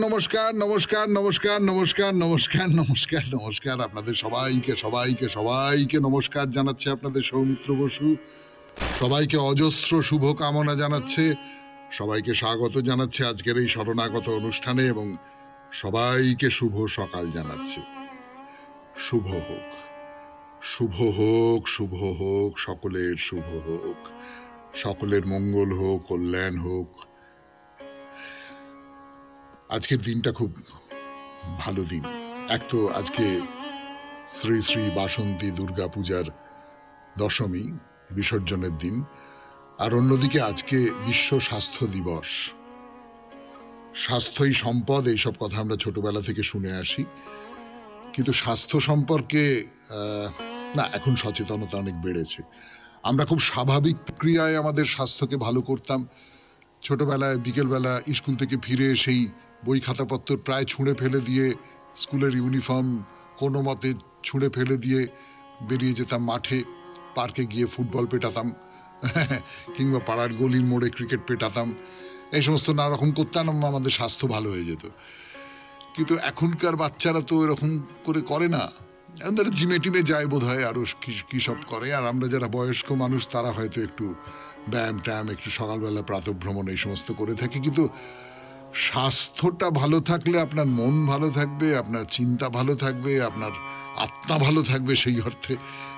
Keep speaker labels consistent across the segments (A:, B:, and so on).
A: নমস্কার নমস্কার নমস্কার নমস্কার নমস্কার নমস্কার নমস্কার আপনাদের সবাইকে সবাইকে সবাইকে নমস্কার জানাচ্ছে আপনাদের সৌমিত্র বসু। সবাইকে অজস্র শুভ কামনা জানাচ্ছে, সবাইকে স্বাগত জানাচ্ছে আজকের এই শরণাগত অনুষ্ঠানে এবং সবাইকে শুভ সকাল জানাচ্ছে। শুভ হোক, শুভ হোক, শুভ হোক, সকলের শুভ হোক, সকলের মঙ্গল হোক, কল্যাণ হোক। আজকের দিনটা খুব ভালো দিন। এক তো আজকে শ্রী শ্রী বাসন্তী দুর্গা পূজার দশমী, বিসর্জনের দিন, আর অন্যদিকে আজকে বিশ্ব স্বাস্থ্য দিবস। স্বাস্থ্যই সম্পদ, এইসব কথা আমরা ছোটবেলা থেকে শুনে আসি, কিন্তু স্বাস্থ্য সম্পর্কে না, এখন সচেতনতা অনেক বেড়েছে। আমরা খুব স্বাভাবিক ক্রিয়ায় আমাদের স্বাস্থ্যকে ভালো করতাম। ছোটবেলায় বিকেলবেলা স্কুল থেকে ফিরে সেই বই খাতাপত্র প্রায় ছুঁড়ে ফেলে দিয়ে, স্কুলের ইউনিফর্ম কোনো মতে ছুঁড়ে ফেলে দিয়ে বেরিয়ে যেতাম মাঠে, পার্কে গিয়ে ফুটবল পেটাতাম কিংবা পাড়ার গলির মোড়ে ক্রিকেট পেটাতাম। এই সমস্ত নানা রকম করতাম, আমাদের স্বাস্থ্য ভালো হয়ে যেত। কিন্তু এখনকার বাচ্চারা তো এরকম করে না। তারা জিমে টিমে যায় বোধ হয়, আরো কি সব করে। আর আমরা যারা বয়স্ক মানুষ তারা হয়তো একটু ব্যায়াম ট্যায়াম, একটু সকালবেলা প্রাতঃভ্রমণ এই সমস্ত করে থাকি। কিন্তু স্বাস্থ্যটা ভালো থাকলে আপনার মন ভালো থাকবে, আপনার চিন্তা ভালো থাকবে, আপনার আত্মা ভালো থাকবে, সেই অর্থে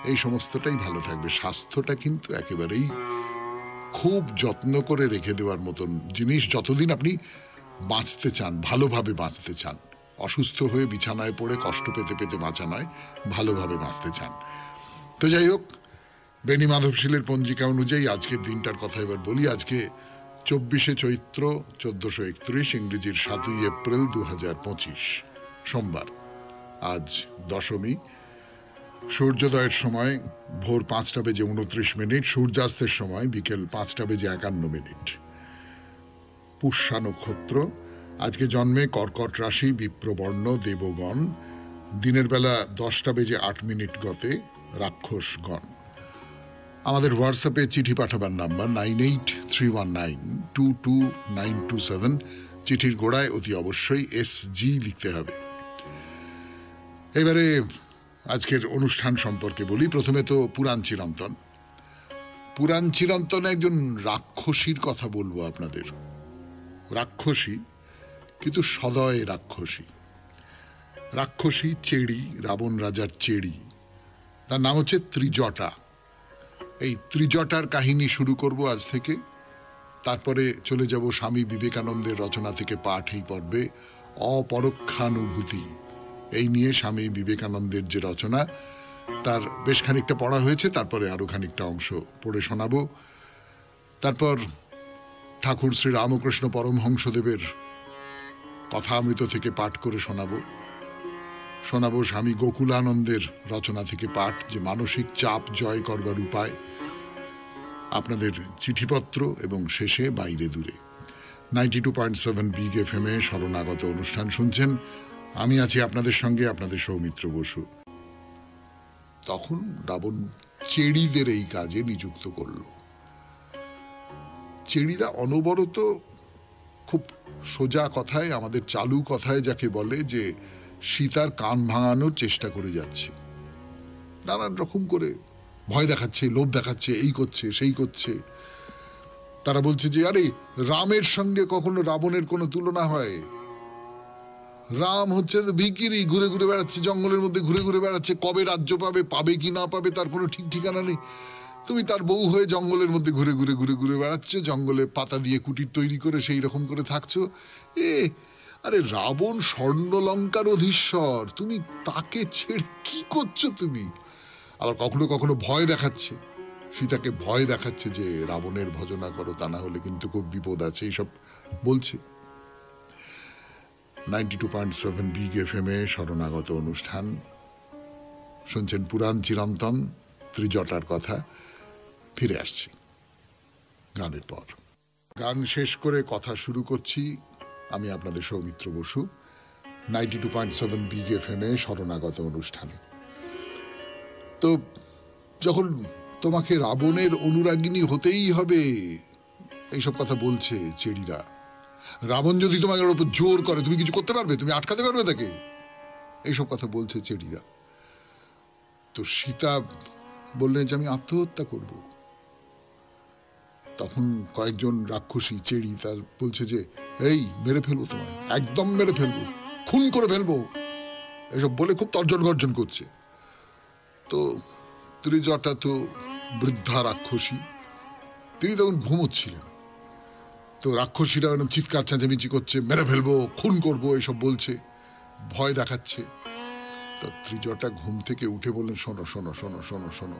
A: এই সমস্তটাই ভালো থাকবে। স্বাস্থ্যটা কিন্তু একেবারেই খুব যত্ন করে রেখে দেওয়ার মতন জিনিস। যতদিন আপনি বাঁচতে চান, ভালোভাবে বাঁচতে চান, অসুস্থ হয়ে বিছানায় পড়ে কষ্ট পেতে পেতে বাঁচা নয়, ভালোভাবে বাঁচতে চান। তো যাই হোক, বেনি মাধবশীলের পঞ্জিকা অনুযায়ী আজকের দিনটার কথা এবার বলি। আজকে 24শে চৈত্র 1431, ইংরেজির 7ই এপ্রিল 2025, সোমবার। আজ দশমী। সূর্যোদয়ের সময় ভোর 5:29, সূর্যাস্তের সময় বিকেল 5:51। পুষ্যা নক্ষত্র। আজকে জন্মে কর্কট রাশি, বিপ্রবর্ণ, দেবগণ। দিনের বেলা 10:08 গতে রাক্ষসগণ। আমাদের হোয়াটসঅ্যাপে চিঠি পাঠাবার নাম্বার 9831922927। চিঠির গোড়ায় অতি অবশ্যই SG লিখতে হবে। এবারে আজকের অনুষ্ঠান সম্পর্কে বলি। প্রথমে তো পুরাণ চিরন্তন। পুরাণ চিরন্তনে একজন রাক্ষসীর কথা বলবো আপনাদের। রাক্ষসী, কিন্তু সদয় রাক্ষসী। রাক্ষসী চেড়ি, রাবণ রাজার চেড়ি। তার নাম হচ্ছে ত্রিজটা। এই ত্রিজটার কাহিনী শুরু করব আজ থেকে। তারপরে চলে যাব স্বামী বিবেকানন্দের রচনা থেকে পাঠ এই পর্বে, অপরোক্ষানুভূতি। এই নিয়ে স্বামী বিবেকানন্দের যে রচনা, তার বেশ খানিকটা পড়া হয়েছে, তারপরে আরো খানিকটা অংশ পড়ে শোনাবো। তারপর ঠাকুর শ্রী রামকৃষ্ণ পরমহংসদেবের কথামৃত থেকে পাঠ করে শোনাবো স্বামী গোকুলানন্দের রচনা থেকে পাঠ, যে মানসিক চাপ জয় করবার উপায়। আপনাদের চিঠিপত্র এবং শেষে বাইরে দূরে। 92.7 বিগ FM এ শরণাগত অনুষ্ঠান শুনছেন। আমি আছি আপনাদের সঙ্গে, আপনাদের সৌমিত্র বসু। তখন রাবণ চেড়িদের এই কাজে নিযুক্ত করল। চেড়িরা অনবরত, খুব সোজা কথায়, আমাদের চালু কথায় যাকে বলে, যে সীতার কান ভাঙানোর চেষ্টা করে যাচ্ছে। নানান রকম করে ভয় দেখাচ্ছে, লোভ দেখাচ্ছে, এই করছে সেই করছে। তারা বলছে যে আরে রামের সঙ্গে কখনো রাবণের কোনো তুলনা হয়? রাম হচ্ছে ভিখিরি, ঘুরে ঘুরে বেড়াচ্ছে, জঙ্গলের মধ্যে ঘুরে ঘুরে বেড়াচ্ছে। কবে রাজ্য পাবে কি না পাবে তার কোনো ঠিক ঠিকানা নেই। তুমি তার বউ হয়ে জঙ্গলের মধ্যে ঘুরে ঘুরে ঘুরে ঘুরে বেড়াচ্ছ, জঙ্গলে পাতা দিয়ে কুটির তৈরি করে সেই রকম করে থাকছো। আরে রাবণ স্বর্ণলঙ্কার অধীশ্বর, তুমি তাকে ছেড়ে কি করছো তুমি? আবার কখনো কখনো ভয় দেখাচ্ছে, সীতাকে ভয় দেখাচ্ছে যে রাবণের ভজনা করো, তা না হলে কিন্তু খুব বিপদ আছে, এইসব বলছে। 92.7 বিগ FM এ শরণাগত অনুষ্ঠান শুনছেন। পুরাণ চিরন্তন, ত্রিজটার কথা। ফিরে আসছি গানের পর। গান শেষ করে কথা শুরু করছি। আমি আপনাদের সৌমিত্র বসু, 92.7 বিগ FM এ শরণাগত অনুষ্ঠানে। তো যখন তোমাকে রাবণের অনুরাগিনী হতেই হবে, এইসব কথা বলছে চেড়িরা, রাবণ যদি তোমাকে ওর উপর জোর করে তুমি কিছু করতে পারবে? তুমি আটকাতে পারবে তাকে? এইসব কথা বলছে চেড়িরা। তো সীতা বললেন যে আমি আত্মহত্যা করব। তখন কয়েকজন রাক্ষসী চেড়ি তার বলছে যে এই মেরে ফেলবো, তোমায় একদম মেরে ফেলবো, খুন করে ফেলবো, এসব বলে খুব তর্জন গর্জন করছে। তো ত্রিজটা তো বৃদ্ধা রাক্ষসী, তিনি তখন ঘুমোচ্ছিলেন। তো রাক্ষসীরা এরকম চিৎকার চেঁচামেচি করছে, মেরে ফেলবো, খুন করবো, এসব বলছে, ভয় দেখাচ্ছে। তো ত্রিজটা ঘুম থেকে উঠে বললেন, শোনো শোনো শোনো শোনো শোনো,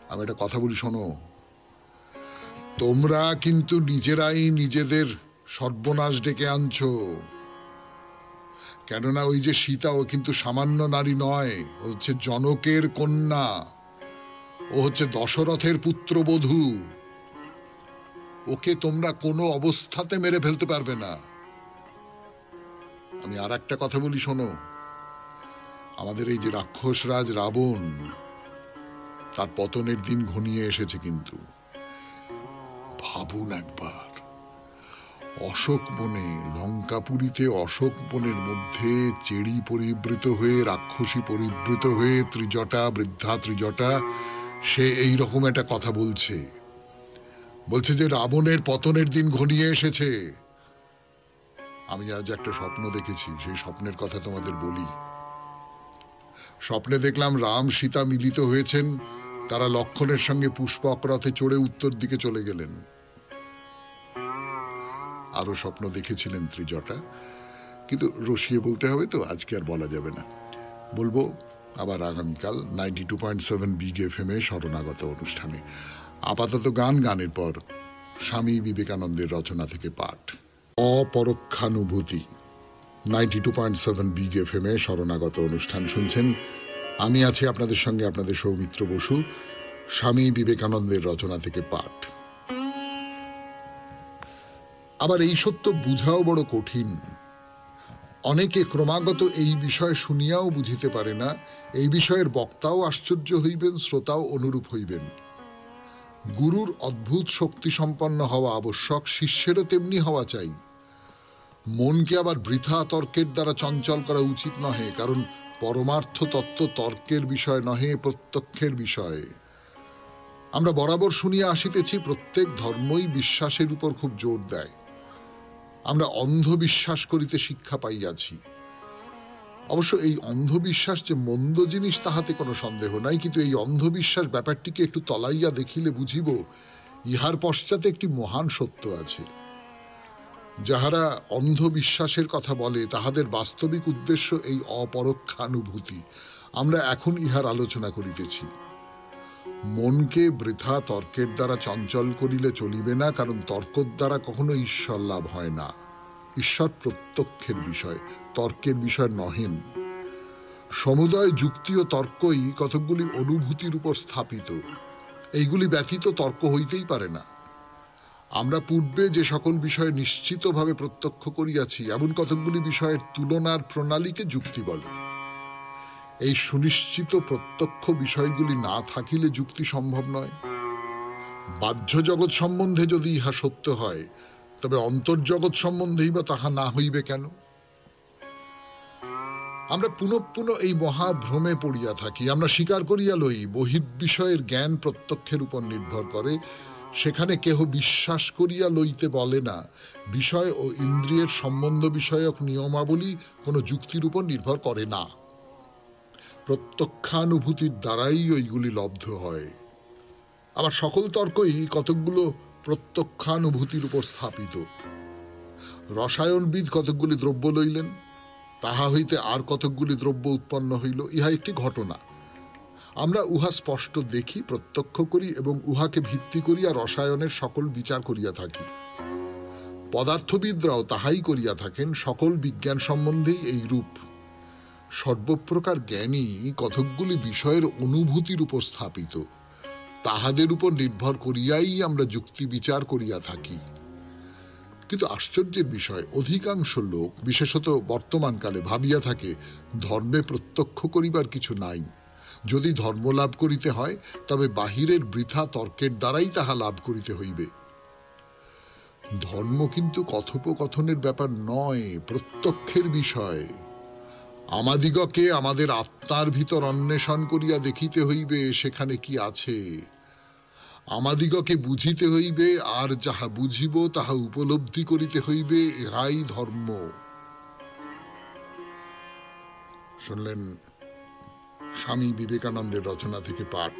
A: আমি একটা কথা বলি, শোনো, তোমরা কিন্তু নিজেরাই নিজেদের সর্বনাশ ডেকে আনছো। কেননা ওই যে সীতা, ও কিন্তু সামান্য নারী নয়, ও হচ্ছে জনকের কন্যা, ও হচ্ছে দশরথের পুত্রবধূ। ওকে তোমরা কোনো অবস্থাতে মেরে ফেলতে পারবে না। আমি আর একটা কথা বলি, শোনো, আমাদের এই যে রাক্ষস রাজ রাবণ, তার পতনের দিন ঘনিয়ে এসেছে। কিন্তু ভাবুন একবার, অশোক বনে, লঙ্কাপুরীতে অশোক বনের মধ্যে চেড়ি পরিবৃত হয়ে, রাক্ষসী পরিবৃত হয়ে ত্রিজটা, বৃদ্ধা ত্রিজটা, সে এই রকম একটা কথা বলছে, বলছে যে রাবণের পতনের দিন ঘনিয়ে এসেছে। আমি আজ একটা স্বপ্ন দেখেছি, সেই স্বপ্নের কথা তোমাদের বলি। স্বপ্নে দেখলাম রাম সীতা মিলিত হয়েছেন, তারা লক্ষণের সঙ্গে পুষ্পক রথে চড়ে উত্তর দিকে চলে গেলেন। আরো স্বপ্ন দেখেছিলেন ত্রিজটা, কিন্তু রসিয়ে বলতে হবে তো, আজকে আর বলা যাবে না, বলবো আবার আগামীকাল 92.7 বিগ এফএম-এ শরণাগত অনুষ্ঠানে। আপাতত গান, গানের পর স্বামী বিবেকানন্দের রচনা থেকে পাঠ। অপরোক্ষানুভূতি 92.7 বিগ এফএম-এ শরণাগত অনুষ্ঠান শুনছেন। আমি আছি আপনাদের সঙ্গে, আপনাদের সৌমিত্র বসু। স্বামী বিবেকানন্দের রচনা থেকে পাঠ। আবার এই সত্য বুঝাও বড় কঠিন। অনেকে ক্রমাগত এই বিষয় শুনিয়াও বুঝিতে পারে না। এই বিষয়ের বক্তাও আশ্চর্য হইবেন, শ্রোতাও অনুরূপ হইবেন। গুরুর অদ্ভুত শক্তি সম্পন্ন হওয়া আবশ্যক, শিষ্যেরও তেমনি হওয়া চাই। মনকে আবার বৃথা তর্কের দ্বারা চঞ্চল করা উচিত নহে, কারণ পরমার্থ তত্ত্ব তর্কের বিষয় নহে, প্রত্যক্ষের বিষয়। আমরা বরাবর শুনিয়া আসিতেছি, প্রত্যেক ধর্মই বিশ্বাসের উপর খুব জোর দেয়। আমরা অন্ধবিশ্বাস করিতে শিক্ষা পাইয়াছি। অবশ্য এই অন্ধবিশ্বাস যে মন্দ জিনিস তাহাতে কোনো সন্দেহ নাই, কিন্তু এই অন্ধবিশ্বাস ব্যাপারটিকে একটু তলাইয়া দেখিলে বুঝিব ইহার পশ্চাতে একটি মহান সত্য আছে। যাহারা অন্ধবিশ্বাসের কথা বলে তাহাদের বাস্তবিক উদ্দেশ্য এই অপরোক্ষানুভূতি। আমরা এখন ইহার আলোচনা করিতেছি। মনকে বৃথা তর্কের দ্বারা চঞ্চল করিলে চলিবে না, কারণ তর্ক দ্বারা কখনো ঈশ্বর লাভ হয় না। ঈশ্বর প্রত্যক্ষের বিষয়, তর্কের বিষয় নহেন। সমুদয় যুক্তি ও তর্কই কতকগুলি অনুভূতির উপর স্থাপিত। এইগুলি ব্যতীত তর্ক হইতেই পারে না। আমরা পূর্বে যে সকল বিষয় নিশ্চিতভাবে প্রত্যক্ষ করিয়াছি, এমন কতকগুলি বিষয়ের তুলনার প্রণালীকে যুক্তি বলে। এই সুনিশ্চিত প্রত্যক্ষ বিষয়গুলি না থাকিলে যুক্তি সম্ভব নয়। বাহ্য জগৎ সম্বন্ধে যদি ইহা সত্য হয়, তবে অন্তর্জগৎ সম্বন্ধেই বা তাহা না হইবে কেন? আমরা পুনঃ পুনঃ এই মহাভ্রমে পড়িয়া থাকি। আমরা স্বীকার করিয়া লই বহির্বিষয়ের জ্ঞান প্রত্যক্ষের উপর নির্ভর করে। সেখানে কেহ বিশ্বাস করিয়া লইতে বলে না, বিষয় ও ইন্দ্রিয়ের সম্বন্ধ বিষয়ক নিয়মাবলী কোনো যুক্তির উপর নির্ভর করে না। প্রত্যক্ষানুভূতির দ্বারাই ওইগুলি লব্ধ হয়। আবার সকল তর্কই কতকগুলো প্রত্যক্ষানুভূতির উপর স্থাপিত। রসায়নবিদ কতকগুলি দ্রব্য লইলেন, তাহা হইতে আর কতকগুলি দ্রব্য উৎপন্ন হইল। ইহা একটি ঘটনা। আমরা উহা স্পষ্ট দেখি, প্রত্যক্ষ করি এবং উহাকে ভিত্তি করিয়া রসায়নের সকল বিচার করিয়া থাকি। পদার্থবিদরাও তাহাই করিয়া থাকেন। সকল বিজ্ঞান সম্বন্ধেই এই রূপ। সর্বপ্রকার জ্ঞানই কতকগুলি বিষয়ের অনুভূতির উপর স্থাপিত। তাহাদের উপর নির্ভর করিয়াই আমরা যুক্তি বিচার করিয়া থাকি। কিন্তু আশ্চর্যের বিষয়, অধিকাংশ লোক, বিশেষত বর্তমানকালে, ভাবিয়া থাকে ধর্মে প্রত্যক্ষ করিবার কিছু নাই। যদি ধর্ম লাভ করিতে হয়, তবে বাহিরের বৃথা তর্কের দ্বারাই তাহা লাভ করিতে হইবে। ধর্ম কিন্তু কথোপকথনের ব্যাপার নয়, প্রত্যক্ষের বিষয়। আমাদিগকে আমাদের আত্মার ভিতর অন্বেষণ করিয়া দেখিতে হইবে সেখানে কি আছে। আমাদিগকে বুঝিতে হইবে, আর যাহা বুঝিব তাহা উপলব্ধি করিতে হইবে, ইহাই ধর্ম। শুনলেন স্বামী বিবেকানন্দের রচনা থেকে পাঠ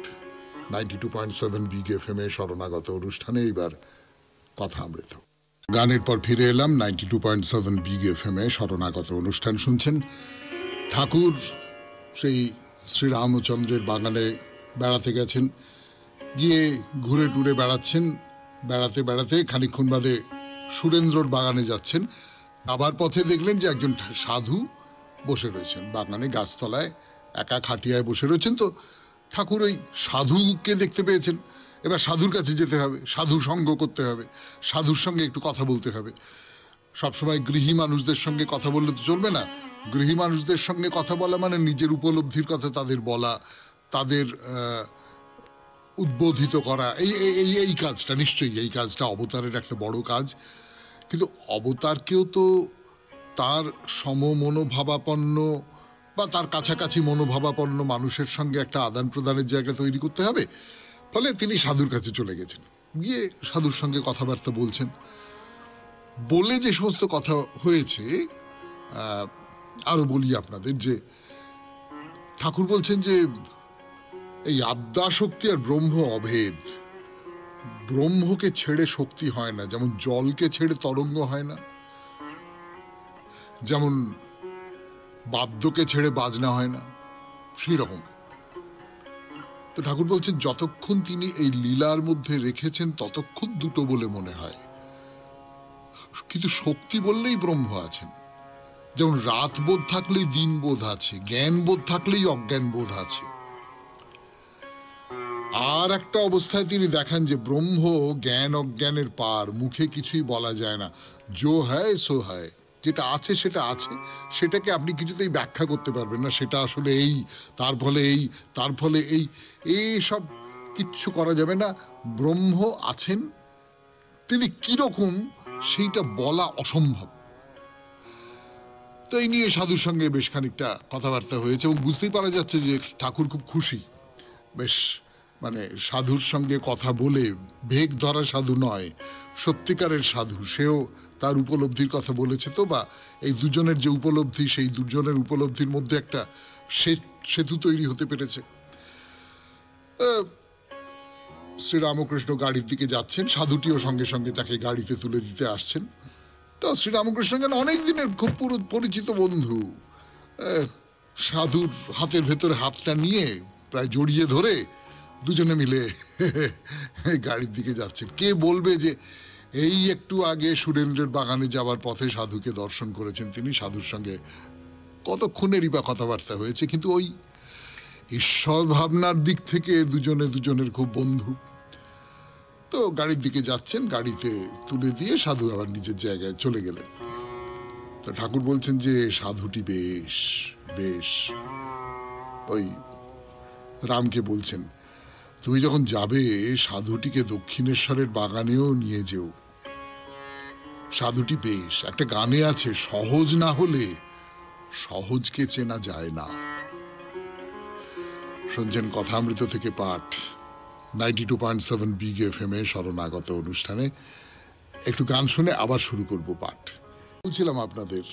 A: 92.7 বিগ এফএম এ শরণাগত অনুষ্ঠানে। এইবার কথামৃত। গানের পর ফিরে এলাম 92.7 বিগ এফএম এ শরণাগত অনুষ্ঠান শুনছেন। ঠাকুর সেই শ্রীরামচন্দ্রের বাগানে বেড়াতে গেছেন, গিয়ে ঘুরে টুরে বেড়াচ্ছেন। বেড়াতে বেড়াতে খানিকক্ষণ বাদে সুরেন্দ্রর বাগানে যাচ্ছেন। আবার পথে দেখলেন যে একজন সাধু বসে রয়েছেন বাগানে গাছতলায়, একা খাটিয়ায় বসে রয়েছেন। তো ঠাকুর ওই সাধুকে দেখতে পেয়েছেন। এবার সাধুর কাছে যেতে হবে, সাধু সঙ্গ করতে হবে, সাধুর সঙ্গে একটু কথা বলতে হবে। সবসময় গৃহী মানুষদের সঙ্গে কথা বললে তো চলবে না। গৃহী মানুষদের সঙ্গে কথা বলা মানে নিজের উপলব্ধির কথা তাদের বলা, তাদের উদ্বোধিত করা, এই কাজটা নিশ্চয়ই, এই কাজটা অবতারের একটা বড় কাজ। কিন্তু অবতারকেও তো তার সমমনোভাবাপন্ন বা তার কাছাকাছি মনোভাবাপন্ন মানুষের সঙ্গে একটা আদান প্রদানের জায়গা তৈরি করতে হবে। ফলে তিনি সাধুর কাছে চলে গেছেন, গিয়ে সাধুর সঙ্গে কথাবার্তা বলছেন। বলে যে সমস্ত কথা হয়েছে, আরো বলি আপনাদের যে ঠাকুর বলছেন যে এই আদ্যা শক্তি আর ব্রহ্ম অভেদ। ব্রহ্মকে ছেড়ে শক্তি হয় না, যেমন জলকে ছেড়ে তরঙ্গ হয় না, যেমন বাদ্যকে ছেড়ে বাজনা হয় না, সেই রকম। তো ঠাকুর বলছেন যতক্ষণ তিনি এই লীলার মধ্যে রেখেছেন ততক্ষণ দুটো বলে মনে হয়, কিন্তু শক্তি বললেই ব্রহ্ম আছেন। যেমন রাত বোধ থাকলেই দিন বোধ আছে, জ্ঞান বোধ থাকলেই অজ্ঞান বোধ আছে। আর একটা অবস্থায় তিনি দেখান যে ব্রহ্ম জ্ঞান অজ্ঞানের পার, মুখে কিছুই বলা যায় না। জো হ্যায় সো হ্যায়, যেটা আছে সেটা আছে, সেটাকে আপনি কিছুতেই ব্যাখ্যা করতে পারবেন না। সেটা আসলে এই, তার ফলে এই, তার ফলে এই সব কিচ্ছু করা যাবে না। ব্রহ্ম আছেন, তিনি কিরকম সেইটা বলা অসম্ভব। তো এই নিয়ে সাধুর সঙ্গে বেশ খানিকটা কথাবার্তা হয়েছে এবং বুঝতেই পারা যাচ্ছে যে ঠাকুর খুব খুশি। বেশ মানে সাধুর সঙ্গে কথা বলে, ভেগ ধরা সাধু নয়, সত্যিকারের সাধু, সেও তার উপলব্ধির কথা বলেছে। তো বা এই দুজনের যে উপলব্ধি, সেই দুজনের উপলব্ধির মধ্যে একটা সেতু তৈরি হতে পেরেছে। শ্রীরামকৃষ্ণ গাড়ির দিকে যাচ্ছেন, সাধুটিও সঙ্গে সঙ্গে তাকে গাড়িতে তুলে দিতে আসছেন। তো শ্রীরামকৃষ্ণ যেন অনেক দিনের খুব পরিচিত বন্ধু, সাধুর হাতের ভেতরে হাতটা নিয়ে প্রায় জড়িয়ে ধরে দুজনে মিলে গাড়ির দিকে যাচ্ছেন। কে বলবে যে এই একটু আগে সুরেন্দ্রের বাগানে যাওয়ার পথে সাধুকে দর্শন করেছেন তিনি, সাধুর সঙ্গে কতক্ষণেরই বা কথাবার্তা হয়েছে, কিন্তু ওই ঈশ্বর ভাবনার দিক থেকে দুজনের খুব বন্ধু। তো গাড়ির দিকে যাচ্ছেন, গাড়িতে তুলে দিয়ে সাধু আবার নিজের জায়গায় চলে গেলেন। তো ঠাকুর বলছেন যে সাধুটি বেশ বেশ, ওই রামকে বলছেন তুমি যখন যাবে সাধুটিকে দক্ষিণেশ্বরের বাগানেও নিয়ে যেও। সাধুটি বেশ, একটা গানে আছে, সহজ না হলে সহজকে চেনা যায় না। শুনছেন কথামৃত থেকে পাঠ 92.7 বিগ এফএম এ শরণাগত অনুষ্ঠানে। একটু গান শুনে আবার শুরু করব পাঠ। বলছিলাম আপনাদের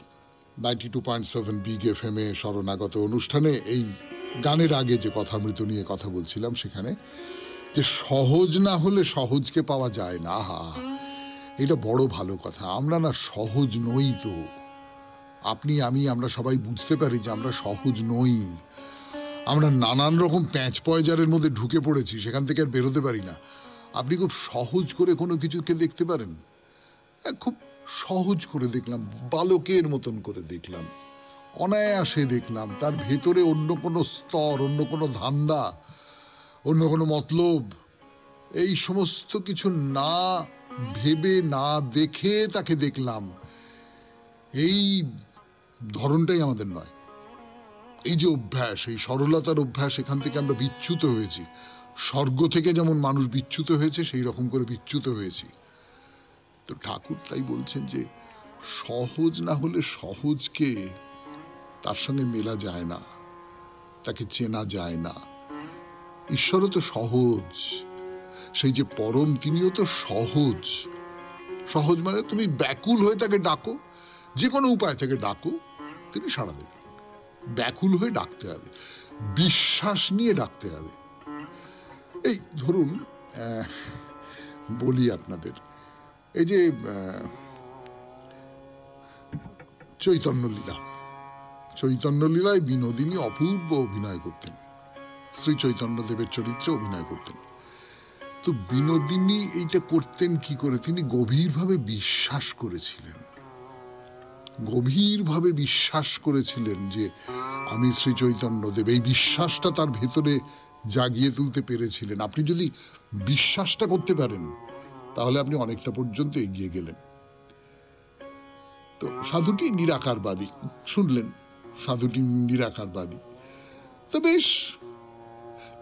A: 92.7 বিগ এফএম এ শরণাগত অনুষ্ঠানে এই গানের আগে যে কথামৃত নিয়ে কথা বলছিলাম, সেখানে যে সহজ না হলে সহজকে পাওয়া যায় না। আহা, এটা বড় ভালো কথা। আমরা না সহজ নই। তো আপনি আমি আমরা সবাই বুঝতে পারি যে আমরা সহজ নই। আমরা নানান রকম প্যাঁচ পয়জারের মধ্যে ঢুকে পড়েছি, সেখান থেকে আর বেরোতে পারি না। আপনি খুব সহজ করে কোনো কিছুকে দেখতে পারেন? খুব সহজ করে দেখলাম, বালকের মতন করে দেখলাম, অনায়াসে দেখলাম। তার ভেতরে অন্য কোনো স্তর, অন্য কোনো ধান্দা, অন্য কোনো মতলব, এই সমস্ত কিছু না ভেবে না দেখে তাকে দেখলাম। এই ধরনটাই আমাদের নয়। এই যে অভ্যাস, এই সরলতার অভ্যাস, এখান থেকে আমরা বিচ্যুত হয়েছি। স্বর্গ থেকে যেমন মানুষ বিচ্যুত হয়েছে, সেই রকম করে বিচ্যুত হয়েছি। তো তো ঠাকুর তাই বলছেন যে সহজ না হলে সহজকে তার সঙ্গে মেলা যায় না, তাকে চেনা যায় না। ঈশ্বরও তো সহজ, সেই যে পরম তিনিও তো সহজ। সহজ মানে তুমি ব্যাকুল হয়ে তাকে ডাকো, যে কোনো উপায় থেকে ডাকো, তিনি সাড়া দেবেন। ব্যাকুল হয়ে ডাকতে হবে, বিশ্বাস নিয়ে ডাকতে হবে। এই ধরুন বলি আপনাদের, এই যে চৈতন্য লীলা, চৈতন্য লীলায় বিনোদিনী অপূর্ব অভিনয় করতেন, শ্রী চৈতন্যদেবের চরিত্রে অভিনয় করতেন। তো বিনোদিনী এইটা করতেন কি করে? তিনি গভীরভাবে বিশ্বাস করেছিলেন, গভীরভাবে বিশ্বাস করেছিলেন যে আমি শ্রী চৈতন্যদেব। এই বিশ্বাসটা তার ভেতরে জাগিয়ে তুলতে পেরেছিলেন। আপনি যদি বিশ্বাসটা করতে পারেন তাহলে আপনি অনেকটা পর্যন্ত এগিয়ে গেলেন। তো সাধুটি নিরাকারবাদী, শুনলেন সাধুটি নিরাকারবাদী। তো বেশ,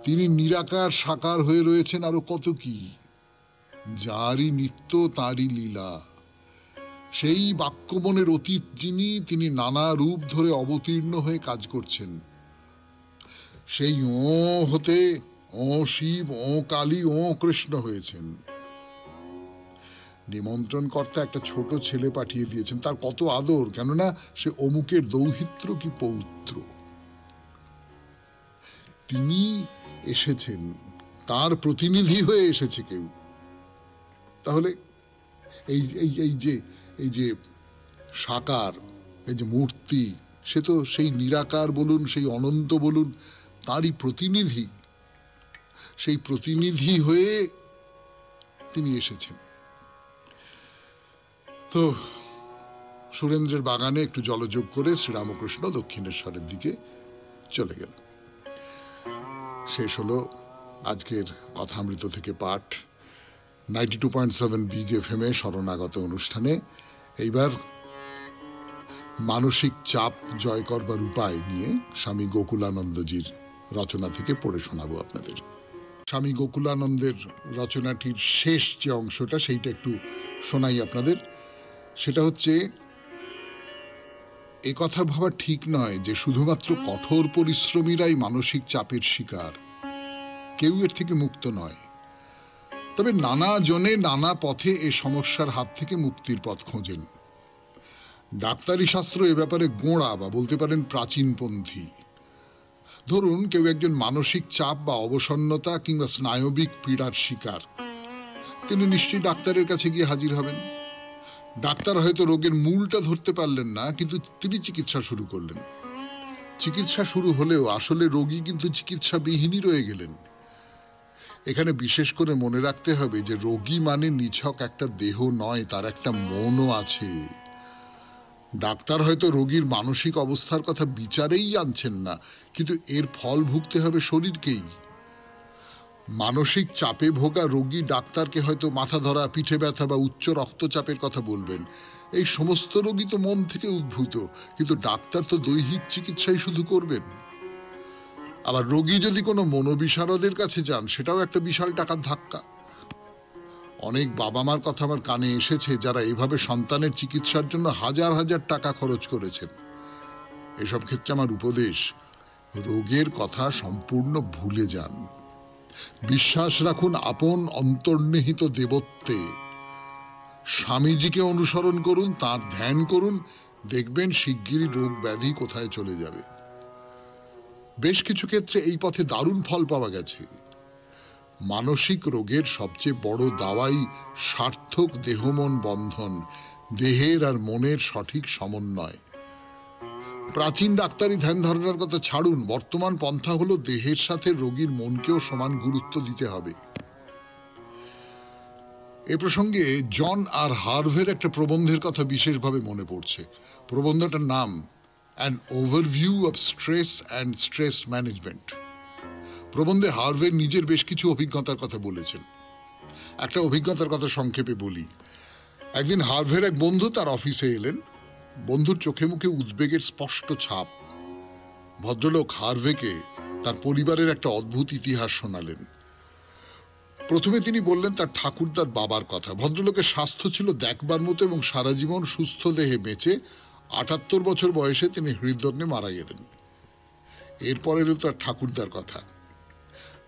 A: তিনি নিরাকার সাকার হয়ে রয়েছেন আরো কত কি, যারই নিত্য তারই লীলা। সেই বাক্যবনের অতীত যিনি, তিনি নানা রূপ ধরে অবতীর্ণ হয়ে কাজ করছেন। সেই ও হতে ও শিব, ও কালী, ও কৃষ্ণ হয়েছেন। নিমন্ত্রণকর্তা একটা ছোট ছেলে পাঠিয়ে দিয়েছেন, তার কত আদর, কেননা সে অমুকের দৌহিত্র কি পৌত্র। তিনি এসেছেন, তার প্রতিনিধি হয়ে এসেছে কেউ। তাহলে এই যে সাকার, এই যে মূর্তি, সে তো সেই নিরাকার বলুন, সেই অনন্ত বলুন, তারই প্রতিনিধি। সেই প্রতিনিধি হয়ে তিনি এসেছেন। তো সুরেন্দ্রের বাগানে একটু জলযোগ করে শ্রীরামকৃষ্ণ দক্ষিণেশ্বরের দিকে চলে গেল। শেষ হলো আজকের কথামৃত থেকে পাঠ 92.7 বিগ এফএম এ শরণাগত অনুষ্ঠানে। এইবার মানসিক চাপ জয় করবার উপায় নিয়ে স্বামী গোকুলানন্দজির রচনা থেকে পড়ে শোনাবো আপনাদের। স্বামী গোকুলানন্দের রচনাটির শেষ যে অংশটা, সেইটা একটু শোনাই আপনাদের। সেটা হচ্ছে, এ কথা ভাবা ঠিক নয় যে শুধুমাত্র কঠোর পরিশ্রমীরাই মানসিক চাপের শিকার, কেউ এর থেকে মুক্ত নয়। তবে নানা জনে নানা পথে এ সমস্যার হাত থেকে মুক্তির পথ খোঁজেন। ডাক্তারি শাস্ত্র এ ব্যাপারে গোঁড়া বা বলতে পারেন প্রাচীনপন্থী। ধরুন কেউ একজন মানসিক চাপ বা অবসন্নতা কিংবা স্নায়বিক পীড়ার শিকার, তিনি নিশ্চয়ই ডাক্তারের কাছে গিয়ে হাজির হবেন। ডাক্তার হয়তো রোগের মূলটা ধরতে পারলেন না, কিন্তু তিনি চিকিৎসা শুরু করলেন। চিকিৎসা শুরু হলেও আসলে রোগী কিন্তু চিকিৎসাবিহীনই রয়ে গেলেন। এখানে বিশেষ করে মনে রাখতে হবে যে রোগী মানে নিছক একটা দেহ নয়, তার একটা মনও আছে। ডাক্তার হয়তো রোগীর মানসিক অবস্থার কথা বিচারেই আনছেন না, কিন্তু এর ফল ভুগতে হবে শরীরকেই। মানসিক চাপে ভোগা রোগী ডাক্তারকে হয়তো মাথা ধরা, পিঠে ব্যথা বা উচ্চ রক্তচাপের কথা বলবেন। এই সমস্ত রোগী তো মন থেকে উদ্ভূত, কিন্তু ডাক্তার তো দৈহিক চিকিৎসাই শুধু করবেন। আবার রোগী যদি কোনো মনোবিশারদের কাছে যান, সেটাও একটা বিশাল টাকার ধাক্কা। অনেক বাবা মার কথা আমার কানে এসেছে যারা এভাবে সন্তানের চিকিৎসার জন্য হাজার হাজার টাকা খরচ করেছেন। এসব ক্ষেত্রে আমার উপদেশ, রোগের কথা সম্পূর্ণ ভুলে যান। বিশ্বাস রাখুন আপন অন্তর্নিহিত দেবত্বে। স্বামীজিকে অনুসরণ করুন, তার ধ্যান করুন, দেখবেন শিগগিরই রোগ ব্যাধি কোথায় চলে যাবে। বেশ কিছু ক্ষেত্রে এই পথে দারুণ ফল পাওয়া গেছে। মানসিক রোগের সবচেয়ে বড় দাওয়াই সার্থক দেহমন বন্ধন, দেহের আর মনের সঠিক সমন্বয়। প্রাচীন ডাক্তারি ধ্যান ধারণার কথা ছাড়ুন, বর্তমান পন্থা হলো দেহের সাথে রোগীর মনকেও সমান গুরুত্ব দিতে হবে। এ প্রসঙ্গে জন আর হার্ভের একটা প্রবন্ধের কথা বিশেষভাবে মনে পড়ছে। প্রবন্ধটার নাম an overview of stress and stress management. প্রবন্ধে হার্ভের নিজের বেশ কিছু অভিজ্ঞতার কথা বলেছেন। একটা অভিজ্ঞতার কথা সংক্ষেপে বলি। একদিন হার্ভের এক বন্ধু তার অফিসে এলেন। বন্ধুর চোখে মুখে উদ্বেগের স্পষ্ট ছাপ। ভদ্রলোক হার্ভেকে তার পরিবারের একটা অদ্ভুত ইতিহাস শোনালেন। প্রথমে তিনি বললেন তার ঠাকুরদার বাবার কথা। ভদ্রলোকের স্বাস্থ্য ছিল দেখবার মতো এবং সারা জীবন সুস্থ দেহে বেঁচে ৭৮ বছর বয়সে তিনি হৃদরোগে মারা গেলেন। এরপর এলো তার ঠাকুরদার কথা।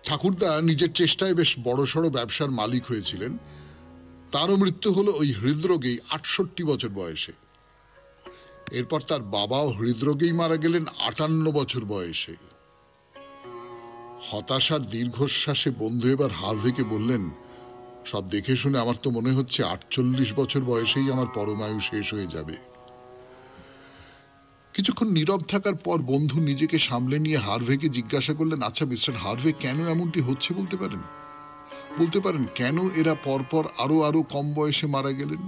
A: ঠাকুরদা নিজের চেষ্টায় বেশ বড়সড় ব্যবসার মালিক হয়েছিলেন। তারও মৃত্যু হলো ওই হৃদরোগেই ৬৮ বছর বয়সে। এরপর তার বাবাও হৃদরোগেই মারা গেলেন ৫৮ বছর বয়সে। হতাশার দীর্ঘশ্বাসে বন্ধু এবার হার্ভেকে বললেন, সব দেখে শুনে আমার তো মনে হচ্ছে ৪৮ বছর বয়সেই আমার পরমায়ু শেষ হয়ে যাবে। কিছুক্ষণ নীরব থাকার পর বন্ধু নিজেকে সামলে নিয়ে হার্ভেকে জিজ্ঞাসা করলেন, আচ্ছা মিস্টার হার্ভে, কেন এমনটি হচ্ছে বলতে পারেন কেন এরা পরপর আরো কম বয়সে মারা গেলেন?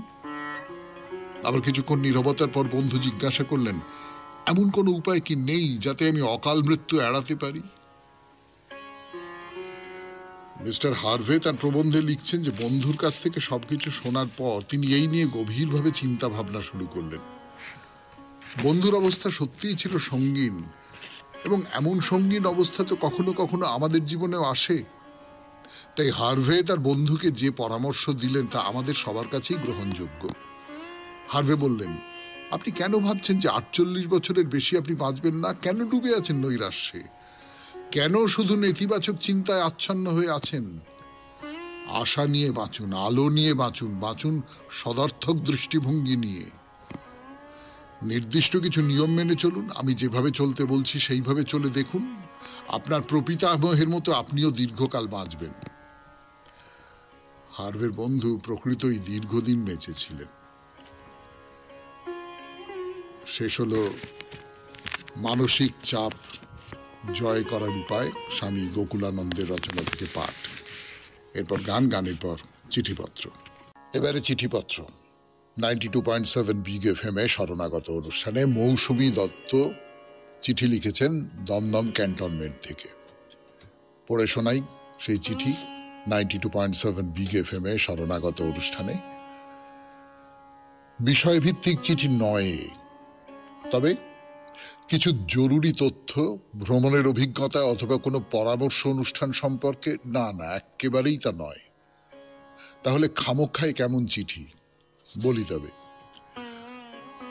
A: আবার কিছুক্ষণ নীরবতার পর বন্ধু জিজ্ঞাসা করলেন, এমন কোনো উপায় কি নেই যাতে আমি অকাল মৃত্যু এড়াতে পারি? মিস্টার হার্ভে তার প্রবন্ধে লিখছেন যে বন্ধুর কাছ থেকে সবকিছু শোনার পর তিনি এই নিয়ে গভীরভাবে চিন্তা ভাবনা শুরু করলেন। বন্ধুর অবস্থা সত্যিই ছিল সঙ্গীন, এবং এমন সঙ্গীন অবস্থা তো কখনো কখনো আমাদের জীবনেও আসে। তাই হার্ভে তার বন্ধুকে যে পরামর্শ দিলেন তা আমাদের সবার কাছেই গ্রহণযোগ্য। হার্ভে বললেন, আপনি কেন ভাবছেন যে ৪৮ বছরের বেশি আপনি বাঁচবেন না? কেন ডুবে আছেন নৈরাশ্যে? কেন শুধু নেতিবাচক চিন্তায় আচ্ছন্ন হয়ে আছেন? আশা নিয়ে বাঁচুন, আলো নিয়ে বাঁচুন, বাঁচুন সদার্থক দৃষ্টিভঙ্গি নিয়ে। নির্দিষ্ট কিছু নিয়ম মেনে চলুন। আমি যেভাবে চলতে বলছি সেইভাবে চলে দেখুন। আপনার প্রপিতামহের মতো আপনিও দীর্ঘকাল বাঁচবেন। হার্ভের বন্ধু প্রকৃতই দীর্ঘদিন বেঁচেছিলেন। শেষ হলো মানসিক চাপ জয় করার উপায়, স্বামী গোকুলানন্দের রচনা থেকে পাঠ। এরপর গানের পর চিঠিপত্র। এবারে চিঠিপত্র। 92.7 বিগ এফএম এ শরণাগত অনুষ্ঠানে মৌসুমী দত্ত চিঠি লিখেছেন দমদম ক্যান্টনমেন্ট থেকে। পড়ে শোনাই সেই চিঠি 92.7 বিগ এফএম এ শরণাগত অনুষ্ঠানে। বিষয়ভিত্তিক চিঠি নয়, তবে কিছু জরুরি তথ্য, ভ্রমণের অভিজ্ঞতা অথবা কোনো পরামর্শ অনুষ্ঠান সম্পর্কে। না, একেবারেই তা নয়। তাহলে খামোক্ষায় কেমন চিঠি? বলি তবে,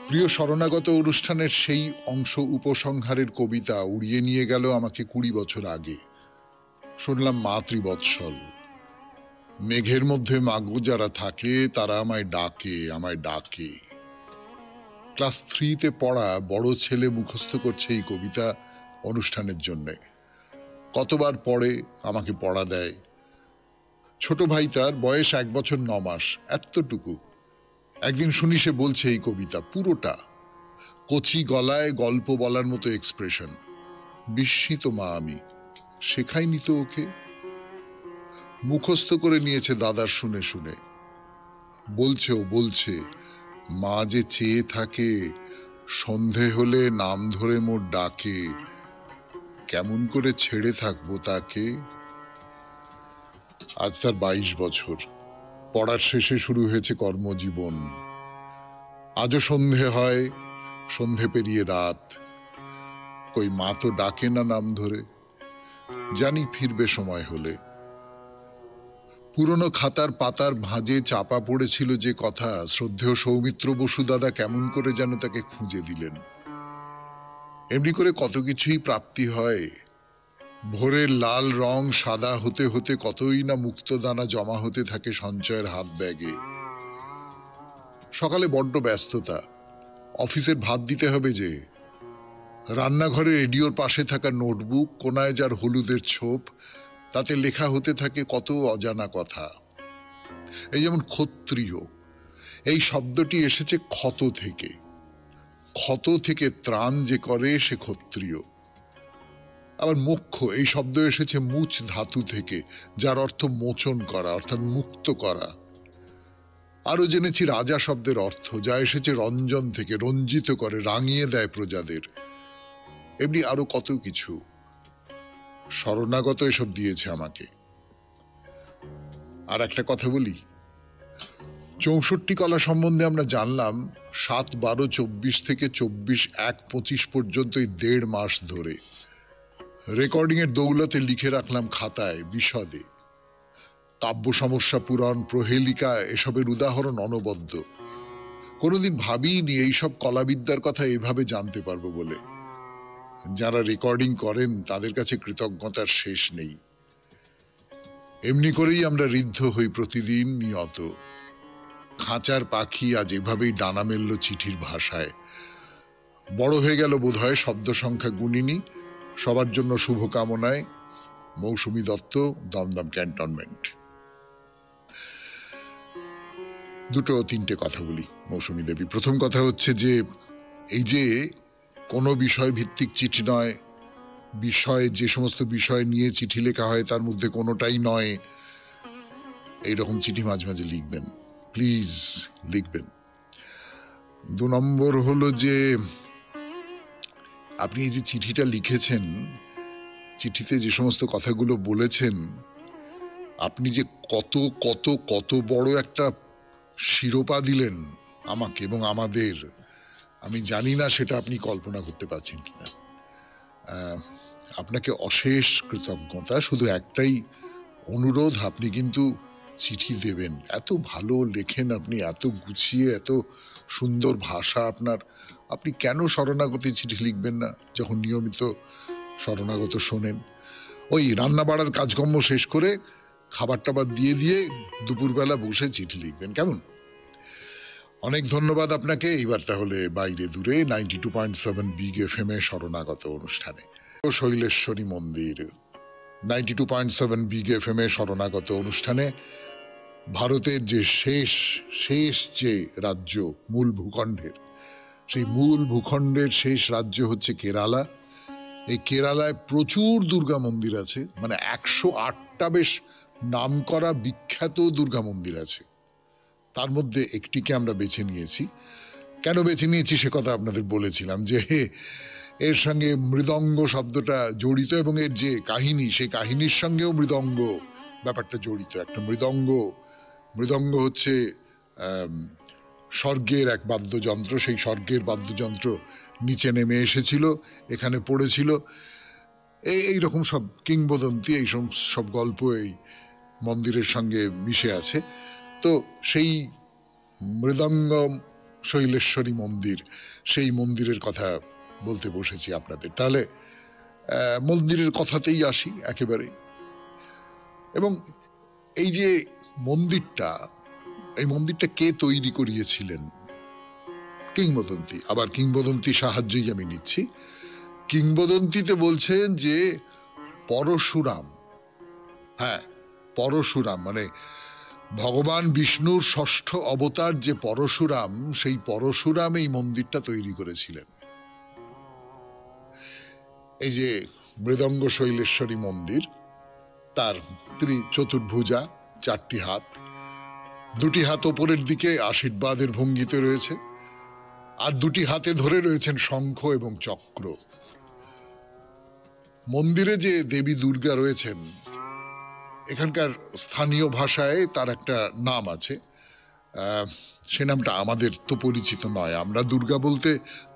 A: প্রিয় শরণাগত অনুষ্ঠানের সেই অংশ উপসংহারের কবিতা উড়িয়ে নিয়ে গেল আমাকে ২০ বছর আগে। শুনলাম মাতৃবৎসল। মেঘের মধ্যে মাগো যারা থাকে তারা আমায় ডাকে। ক্লাস 3-তে পড়া বড় ছেলে মুখস্থ করছে এই কবিতা অনুষ্ঠানের জন্য। কতবার পড়ে, আমাকে পড়া দেয়। ছোট ভাই তার, বয়স ১ বছর ৯ মাস, এতটুকু। একদিন শুনি সে বলছে এই কবিতা পুরোটা, কচি গলায় গল্প বলার মতো এক্সপ্রেশন। বিস্মিত মা আমি, শেখাইনি তো ওকে। মুখস্থ করে নিয়েছে দাদার শুনে শুনে। বলছে মা যে চেয়ে থাকে, সন্ধে হলে নাম ধরে মোর ডাকে, কেমন করে ছেড়ে থাকবো তাকে। আজ তার ২২ বছর। পড়ার শেষে শুরু হয়েছে কর্মজীবন। আজও সন্ধে হয়, সন্ধে পেরিয়ে রাত। কই মা তো ডাকে না নাম ধরে। জানি ফিরবে সময় হলে। পুরনো খাতার পাতার ভাঁজে চাপা পড়েছিল যে কথা, শ্রদ্ধেয় সৌমিত্র বসু দাদা কেমন করে যেন তাকে খুঁজে দিলেন। এমনি করে কত কিছুই প্রাপ্তি হয়। ভোরের লাল রং সাদা হতে হতে কতই না মুক্তদানা জমা হতে থাকে সঞ্চয়ের হাত ব্যাগে। সকালে বড্ড ব্যস্ততা, অফিসের ভাত দিতে হবে যে। রান্নাঘরে রেডিওর পাশে থাকা নোটবুক, কোনায় যার হলুদের ছোপ, তাতে লেখা হতে থাকে কত অজানা কথা। এই যেমন ক্ষত্রিয়, এই শব্দটি এসেছে ক্ষত থেকে। ক্ষত থেকে ত্রাণ যে করে সে ক্ষত্রিয়। আবার মোক্ষ, এই শব্দ এসেছে মুচ ধাতু থেকে, যার অর্থ মোচন করা, অর্থাৎ মুক্ত করা। আরো জেনেছি রাজা শব্দের অর্থ, যা এসেছে রঞ্জন থেকে, রঞ্জিত করে, রাঙিয়ে দেয় প্রজাদের। এমনি আরো কত কিছু। শরণাগত এসব দিয়েছে আমাকে। আর একটা কথা বলি, ৬৪ কলা সম্বন্ধে আমরা জানলাম ৭/১২/২৪ থেকে ২৪/১/২৫ পর্যন্ত, এই ১.৫ মাস ধরে। রেকর্ডিং এর দৌলতে লিখে রাখলাম খাতায় বিশদে। কাব্য সমস্যা পূরণ, প্রহেলিকা এসবের উদাহরণ অনবদ্য। কোনোদিন ভাবিনি এইসব কলাবিদ্যার কথা এভাবে জানতে পারবো বলে। যারা রেকর্ডিং করেন তাদের কাছে কৃতজ্ঞতার শেষ নেই। এমনি করেই আমরা ঋদ্ধ হই প্রতিদিন নিয়ত। খাঁচার পাখি আজ এভাবেই ডানা মেলল চিঠির ভাষায়। বড় হয়ে গেল বোধহয়, শব্দ সংখ্যা গুণিনি। সবার জন্য শুভকামনায়, মৌসুমী দত্ত, দমদম ক্যান্টনমেন্ট। দুটো তিনটে কথা বলি মৌসুমী দেবী। প্রথম কথা হচ্ছে যে এই যে কোনো বিষয় ভিত্তিক চিঠি নয়, যে সমস্ত বিষয় নিয়ে চিঠি লেখা হয় তার মধ্যে কোনোটাই নয়, এইরকম চিঠি মাঝে মাঝে লিখবেন, প্লিজ লিখবেন। 2 নম্বর হলো যে আপনি এই যে চিঠিটা লিখেছেন, চিঠিতে যে সমস্ত কথাগুলো বলেছেন, আপনি যে কত কত কত বড় একটা শিরোপা দিলেন আমাকে এবং আমাদের, আমি জানি না সেটা আপনি কল্পনা করতে পারছেন কিনা। আপনাকে অশেষ কৃতজ্ঞতা। শুধু একটাই অনুরোধ, আপনি কিন্তু চিঠি দেবেন। এত ভালো লেখেন আপনি, এত গুছিয়ে, এত সুন্দর ভাষা আপনার। আপনি কেন শরণাগতি চিঠি লিখবেন না যখন নিয়মিত শরণাগত শোনেন? ওই রান্না বাড়ার কাজকর্ম শেষ করে খাবার টাবার দিয়ে দিয়ে দুপুরবেলা বসে চিঠি লিখবেন, কেমন? অনেক ধন্যবাদ আপনাকে। এইবার তাহলে বাইরে দূরে 92.7 বিগ FM এ শরণাগত অনুষ্ঠানে শৈলেশ্বরী মন্দির। 92.7 বিগ FM এ শরণাগত অনুষ্ঠানে ভারতের যে শেষ যে রাজ্য মূল ভূখণ্ডের, সেই মূল ভূখণ্ডের শেষ রাজ্য হচ্ছে কেরালা। এই কেরালায় প্রচুর দুর্গা মন্দির আছে, মানে 108টা বেশ নামকরা বিখ্যাত দুর্গা মন্দির আছে। তার মধ্যে একটিকে আমরা বেছে নিয়েছি। কেন বেছে নিয়েছি সে কথা আপনাদের বলেছিলাম, যে এর সঙ্গে মৃদঙ্গ শব্দটা জড়িত এবং এর যে কাহিনী, সেই কাহিনীর সঙ্গেও মৃদঙ্গ ব্যাপারটা জড়িত। একটা মৃদঙ্গ হচ্ছে স্বর্গের এক বাদ্যযন্ত্র। সেই স্বর্গের বাদ্যযন্ত্র নিচে নেমে এসেছিল, এখানে পড়েছিল। এইরকম সব কিংবদন্তি, এই সব গল্প এই মন্দিরের সঙ্গে মিশে আছে। তো সেই মৃদঙ্গম শৈলেশ্বরী মন্দির, সেই মন্দিরের কথা বলতে বসেছি আপনাদের। তাহলে মন্দিরের কথাতেই আসি একেবারে। এবং এই যে মন্দিরটা, এই মন্দিরটা কে তৈরি করিয়েছিলেন? কিংবদন্তি। আবার কিংবদন্তি সাহায্যই আমি নিচ্ছি। কিংবদন্তিতে বলছেন যে পরশুরাম, হ্যাঁ পরশুরাম, মানে ভগবান বিষ্ণুর 6ষ্ঠ অবতার যে পরশুরাম, সেই পরশুরাম এই মন্দিরটা তৈরি করেছিলেন। এই যে মৃদঙ্গ শৈলেশ্বরী মন্দির, তার চতুর্ভুজা, 4টি হাত, 2টি হাত ওপরের দিকে আশীর্বাদের ভঙ্গিতে রয়েছে, আর 2টি হাতে ধরে রয়েছেন শঙ্খ এবং চক্র। মন্দিরে যে দেবী দুর্গা রয়েছেন, এখানকার স্থানীয় ভাষায় তার একটা নাম আছে। সে নামটা আমাদের তো পরিচিত নয়। আমরা দুর্গা বলতে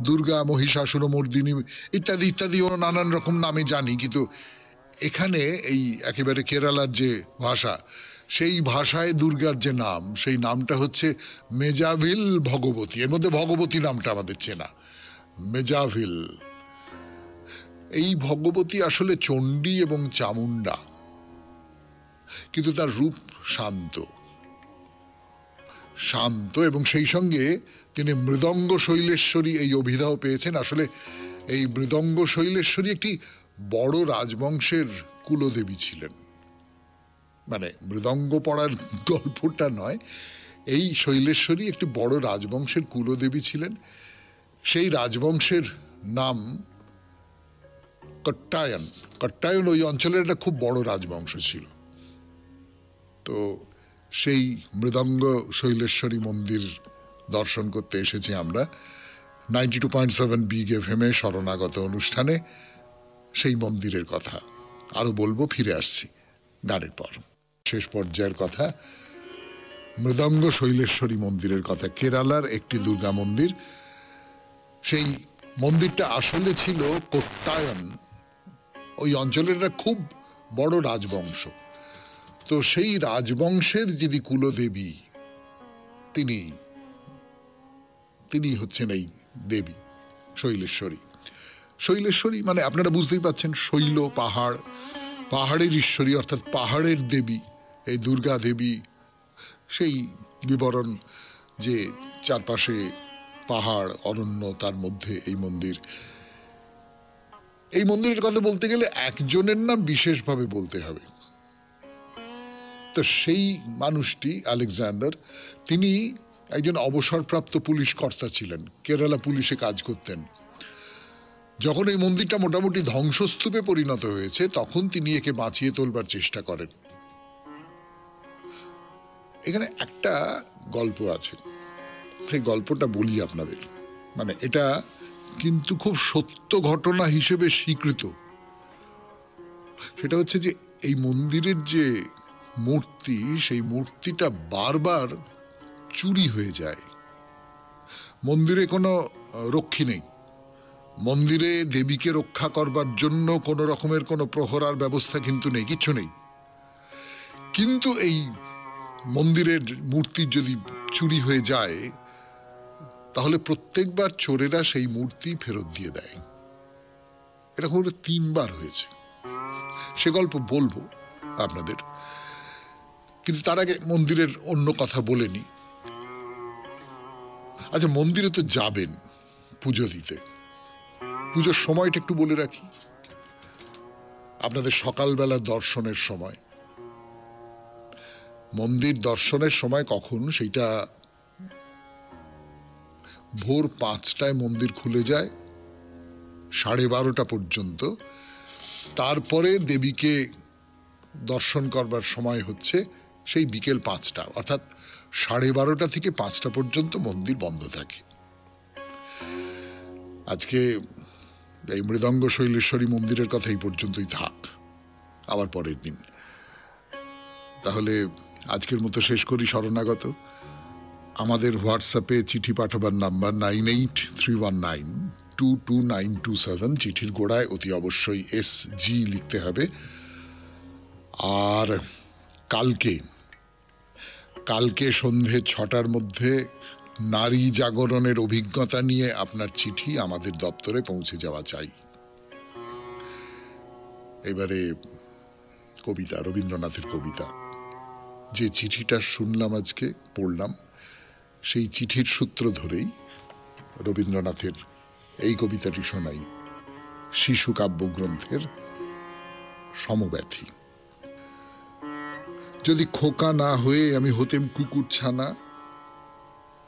A: দুর্গা, মহিষাসুর মর্দিনী ইত্যাদি ইত্যাদি ও নানান রকম নামে জানি, কিন্তু এখানে এই একেবারে কেরালার যে ভাষা, সেই ভাষায় দুর্গার যে নাম, সেই নামটা হচ্ছে মেজাভিল ভগবতী। এর মধ্যে ভগবতী নামটা আমাদের চেনা, মেজাভিল। এই ভগবতী আসলে চণ্ডী এবং চামুন্ডা, কিন্তু তার রূপ শান্ত এবং সেই সঙ্গে তিনি মৃদঙ্গ শৈলেশ্বরী এই অভিধাও পেয়েছেন। আসলে এই মৃদঙ্গ শৈলেশ্বরী একটি বড় রাজবংশের কুলদেবী ছিলেন। মানে মৃদঙ্গ পড়ার গল্পটা নয়, এই শৈলেশ্বরী একটি বড় রাজবংশের কুলদেবী ছিলেন। সেই রাজবংশের নাম কট্টায়ন। কট্টায়ন ওই অঞ্চলের একটা খুব বড় রাজবংশ ছিল। তো সেই মৃদঙ্গ শৈলেশ্বরী মন্দির দর্শন করতে এসেছি আমরা 92.7 বিগ FM এ শরণাগত অনুষ্ঠানে। সেই মন্দিরের কথা আরো বলবো, ফিরে আসছি গানের পর। শেষ পর্যায়ের কথা, মৃদঙ্গ শৈলেশ্বরী মন্দিরের কথা। কেরালার একটি দুর্গা মন্দির। সেই মন্দিরটা আসলে ছিল কোট্টায়ন, ওই অঞ্চলের খুব বড় রাজবংশ। তো সেই রাজবংশের যিনি কুলদেবী তিনি তিনি হচ্ছেন এই দেবী শৈলেশ্বরী। শৈলেশ্বরী মানে আপনারা বুঝতেই পাচ্ছেন, শৈল পাহাড়, পাহাড়ের ঈশ্বরী অর্থাৎ পাহাড়ের দেবী এই দুর্গা দেবী। সেই বিবরণ যে চারপাশে পাহাড় অরণ্য, তার মধ্যে এই মন্দির। এই মন্দিরের কথা বলতে গেলে একজনের নাম বিশেষভাবে বলতে হবে। তো সেই মানুষটি আলেকজান্ডার, তিনি একজন অবসরপ্রাপ্ত পুলিশ কর্তা ছিলেন, কেরালা পুলিশে কাজ করতেন। যখন এই মন্দিরটা মোটামুটি ধ্বংসস্তূপে পরিণত হয়েছে তখন তিনি একে বাঁচিয়ে তোলবার চেষ্টা করেন। এখানে একটা গল্প আছে, সেই গল্পটা বলি আপনাদের। মানে এটা কিন্তু খুব সত্য ঘটনা হিসেবে স্বীকৃত। সেটা হচ্ছে যে এই মন্দিরের যে মূর্তি, সেই মূর্তিটা বারবার চুরি হয়ে যায়। মন্দিরে কোনো রক্ষী নেই, মন্দিরে দেবীকে রক্ষা করবার জন্য কোনো রকমের কোনো প্রহরার ব্যবস্থা কিন্তু নেই, কিচ্ছু নেই। কিন্তু এই মন্দিরের মূর্তি যদি চুরি হয়ে যায় তাহলে প্রত্যেকবার চোরেরা সেই মূর্তি ফেরত দিয়ে দেয়। এটা করে 3 বার হয়েছে। সে গল্প বলবো আপনাদের, কিন্তু তার আগে মন্দিরের অন্য কথা বলে নি। আচ্ছা, মন্দিরে তো যাবেন পুজো দিতে, পুজোর সময়টা একটু বলে রাখি আপনাদের। সকালবেলা দর্শনের সময়, মন্দির দর্শনের সময় কখন, সেইটা ভোর 5টায় মন্দির খুলে যায়, 12:30 পর্যন্ত। তারপরে দেবীকে দর্শন করবার সময় হচ্ছে সেই বিকেল 5টা, অর্থাৎ 12:30 থেকে 5টা পর্যন্ত মন্দির বন্ধ থাকে। আজকে এই মৃদঙ্গ শৈলেশ্বরী মন্দিরের কথা এই পর্যন্তই থাক, আবার পরের দিন। তাহলে আজকের মতো শেষ করি শরণাগত। আমাদের হোয়াটসঅ্যাপে চিঠি পাঠাবার নাম্বার 9831922927। চিঠির গোড়ায় অতি অবশ্যই SG লিখতে হবে। আর কালকে সন্ধে 6টার মধ্যে নারী জাগরণের অভিজ্ঞতা নিয়ে আপনার চিঠি আমাদের দপ্তরে পৌঁছে যাওয়া চাই। এবারে কবিতা, রবীন্দ্রনাথের কবিতা। যে চিঠিটা শুনলাম আজকে, পড়লাম, সেই চিঠির সূত্র ধরেই রবীন্দ্রনাথের এই কবিতাটি শোনাই, শিশু কাব্যগ্রন্থের সমব্যথী। যদি খোকা না হয়ে আমি হতেম কুকুর ছানা,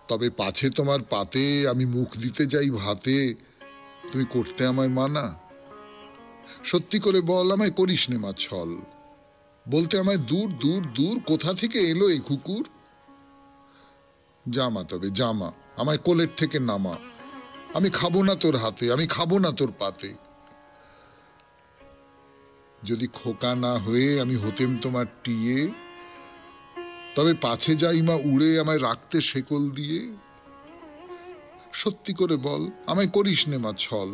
A: তবে পাছে তোমার পাতে আমি মুখ দিতে যাই ভাতে, তুমি করতে আমায় মানা। সত্যি করে বল, আমায় করিস নে মা ছল, বলতে আমায় দূর দূর দূর কোথা থেকে এলো এই কুকুর। জামা তবে জামা, আমায় কোলের থেকে নামা, আমি খাবো না তোর হাতে, আমি খাবো না তোর পাতে। যদি খোকা না হয়ে আমি হতেম তোমার টিয়ে, তবে পাছে যাই মা উড়ে আমায় রাখতে শেকল দিয়ে। সত্যি করে বল, আমায় করিস নে মা ছল,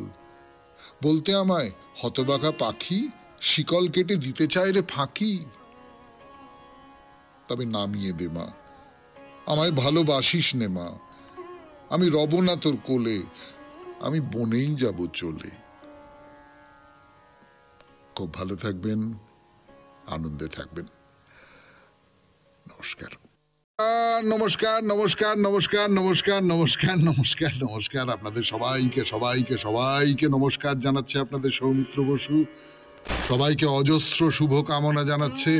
A: বলতে আমায় হতবাকা পাখি, শিকল কেটে দিতে চায় রে ফাঁকি। তবে নামিয়ে দে মা, আমায় ভালোবাসিস নে মা, আমি রব না তোর কোলে, আমি বনেই যাব চলে। খুব ভালো থাকবেন, আনন্দে থাকবেন। নমস্কার। নমস্কার নমস্কার নমস্কার নমস্কার নমস্কার নমস্কার নমস্কার আপনাদের সবাইকে সবাইকে সবাইকে নমস্কার জানাচ্ছে আপনাদের সৌমিত্র বসু। সবাইকে অজস্র শুভ কামনা জানাচ্ছে,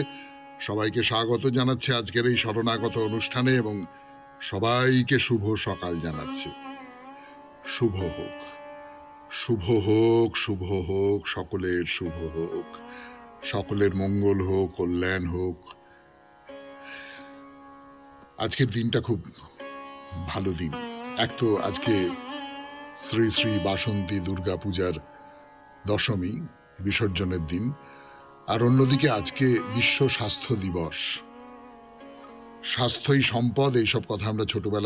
A: সবাইকে স্বাগত জানাচ্ছে আজকের এই শরণাগত অনুষ্ঠানে, এবং সবাইকে শুভ সকাল জানাচ্ছে। শুভ হোক, শুভ হোক, শুভ হোক, সকলের শুভ হোক, সকলের মঙ্গল হোক, কল্যাণ হোক। আজকের দিনটা খুব ভালো দিন। এক তো আজকে শ্রী শ্রী বাসন্তী দুর্গা পূজার দশমী, বিসর্জনের দিন, আর অন্যদিকে আজকে বিশ্ব স্বাস্থ্য দিবস। স্বাস্থ্যই সম্পদ, এইসব কথা আমরা ছোটবেলা